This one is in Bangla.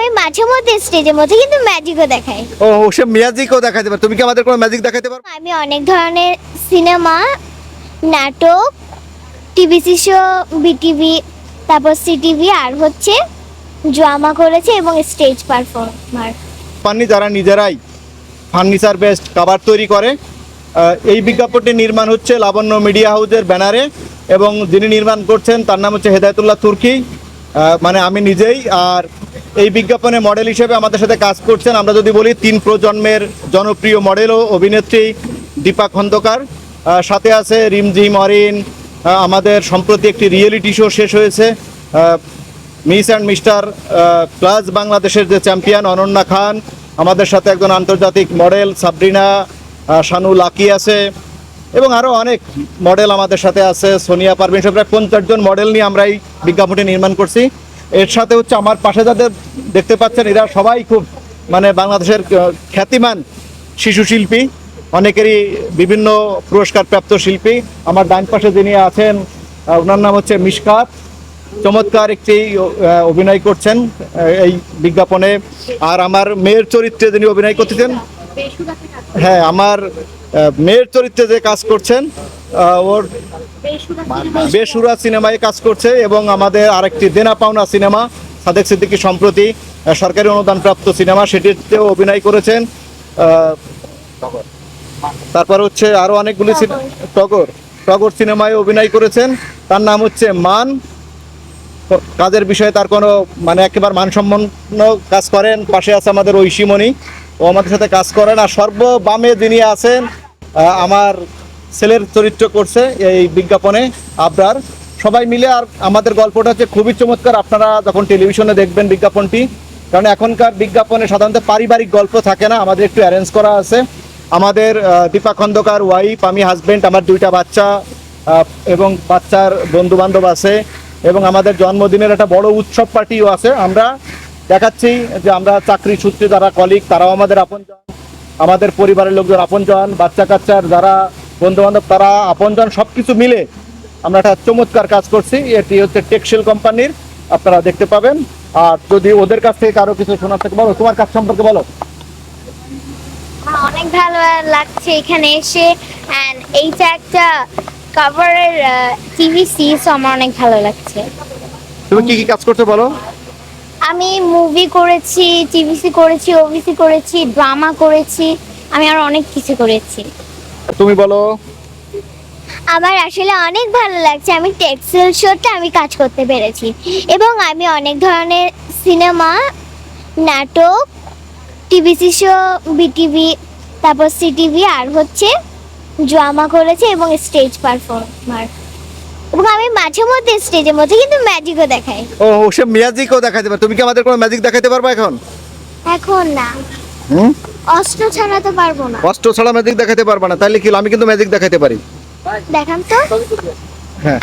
আমি মাঝে মধ্যে স্টেজের মধ্যে কিন্তু ম্যাজিকও দেখাই। ও সে ম্যাজিকও দেখাতে পারে, তুমি কি আমাদের কোনো ম্যাজিক দেখাতে পারো? আমি অনেক ধরনের সিনেমা, নাটক, টিভিসি শো, বিটিভি, তারপর সিটিভি আর হচ্ছে ড্রামা করেছে এবং স্টেজ পারফর্মার। পাননি যারা নিজেরাই ফার্নিচার বেসড কভার তৈরি করে। এই বিজ্ঞাপনটি নির্মাণ হচ্ছে লাবণ্য মিডিয়া হাউসের ব্যানারে এবং যিনি নির্মাণ করছেন তার নাম হচ্ছে হেদায়েতুল্লাহ তুর্কি, মানে আমি নিজেই। আর এই বিজ্ঞাপনে মডেল হিসেবে আমাদের সাথে কাজ করছেন, আমরা যদি বলি 3 প্রজন্মের জনপ্রিয় মডেল ও অভিনেত্রী দীপা খন্দকার, সাথে আছে রিমঝিম অরিন। আমাদের সম্প্রতি একটি রিয়েলিটি শো শেষ হয়েছে, মিস অ্যান্ড মিস্টার প্লাস বাংলাদেশের যে চ্যাম্পিয়ন অনন্যা খান, আমাদের সাথে একজন আন্তর্জাতিক মডেল সাবরিনা শানু লাকি আছে এবং আরও অনেক মডেল আমাদের সাথে আছে, সোনিয়া পারভিন, সব প্রায় 50 জন মডেল নিয়ে আমরা এই বিজ্ঞাপনটি নির্মাণ করছি। এর সাথে হচ্ছে আমার পাশে যাদের দেখতে পাচ্ছেন এরা সবাই খুব মানে বাংলাদেশের খ্যাতিমান শিশু শিল্পী, অনেকেরই বিভিন্ন পুরস্কার প্রাপ্ত শিল্পী। আমার ডান পাশে যিনি আছেন ওনার নাম হচ্ছে মিশকাত, চমৎকার একটি অভিনয় করছেন এই বিজ্ঞাপনে। আর আমার মেয়ের চরিত্রে যিনি অভিনয় করতেছেন, হ্যাঁ আমার মেয়ের চরিত্রে যে কাজ করছেন ওর বেসুরা সিনেমায় কাজ করছে এবং আমাদের আরেকটি দেনা পাওনা সিনেমা সাদেক সিদ্দিকী সম্প্রতি সরকারি অনুদানপ্রাপ্ত সিনেমা সেটিতেও অভিনয় করেছেন। তারপর হচ্ছে আরও অনেকগুলি টগর সিনেমায় অভিনয় করেছেন, তার নাম হচ্ছে মান। কাজের বিষয়ে তার কোনো মানে একেবারে মানসম্পন্ন কাজ করেন। পাশে আছে আমাদের ঐশীমণি, ও আমাদের সাথে কাজ করেন। আর সর্ববামে যিনি আছেন আমার ছেলের চরিত্র করছে এই বিজ্ঞাপনে আবরার। সবাই মিলে আর আমাদের গল্পটা হচ্ছে খুবই চমৎকার, আপনারা যখন টেলিভিশনে দেখবেন বিজ্ঞাপনটি, কারণ এখনকার বিজ্ঞাপনে সাধারণত পারিবারিক গল্প থাকে না, আমাদের একটু অ্যারেঞ্জ করা আছে। আমাদের দীপা খন্দকার ওয়াইফ, আমি হাজব্যান্ড, আমার 2টা বাচ্চা এবং বাচ্চার বন্ধু বান্ধব আছে এবং আমাদের জন্মদিনের একটা বড় উৎসব পার্টিও আছে। আমরা দেখাচ্ছি যে আমরা চাকরি সূত্রে যারা কলিগ তারাও আমাদের আপনজন, আমাদের পরিবারের লোকজন আপনজন, বাচ্চা কাচ্চার যারা বন্ধু বান্ধব তারা আপনজন, সব কিছু মিলে আমরা একটা চমৎকার কাজ করছি। এটি হচ্ছে টেক্সটাইল কোম্পানির, আপনারা দেখতে পাবেন। আর যদি ওদের কাছ থেকে কারো কিছু শোনার থেকে বলো, তোমার কাজ সম্পর্কে বলো। অনেক ভালো লাগছে এখানে এসে, এন্ড এইটা একটা কভারের টিভিসি, সো আমার অনেক ভালো লাগছে। তুমি কি কি কাজ করতে বলো? আমি মুভি করেছি, টিভিসি করেছি, ওভিসি করেছি, ড্রামা করেছি, আমি আর অনেক কিছু করেছি। তুমি বলো। আমার আসলে অনেক ভালো লাগছে, আমি টেক্সটাইল শোতে আমি কাজ করতে পেরেছি এবং আমি অনেক ধরনের সিনেমা, নাটক, টিভিসি শো, বিটিভি, তারপর সিটিভি আর হচ্ছে ড্রামা করেছে এবং স্টেজ পারফর্মার। এবং আমি মাঝে মধ্যে স্টেজের মধ্যে কিন্তু ম্যাজিকও দেখাই। ও সে ম্যাজিকও দেখাতে পারে, তুমি কি আমাদের কোনো ম্যাজিক দেখাতে পারবে এখন? এখন না, অস্ত্র ছাড়া তো পারবো না। অস্ত্র ছাড়া ম্যাজিক দেখাতে পারবে না? তাইলে কি আমি কিন্তু ম্যাজিক দেখাতে পারি। দেখান তো। হ্যাঁ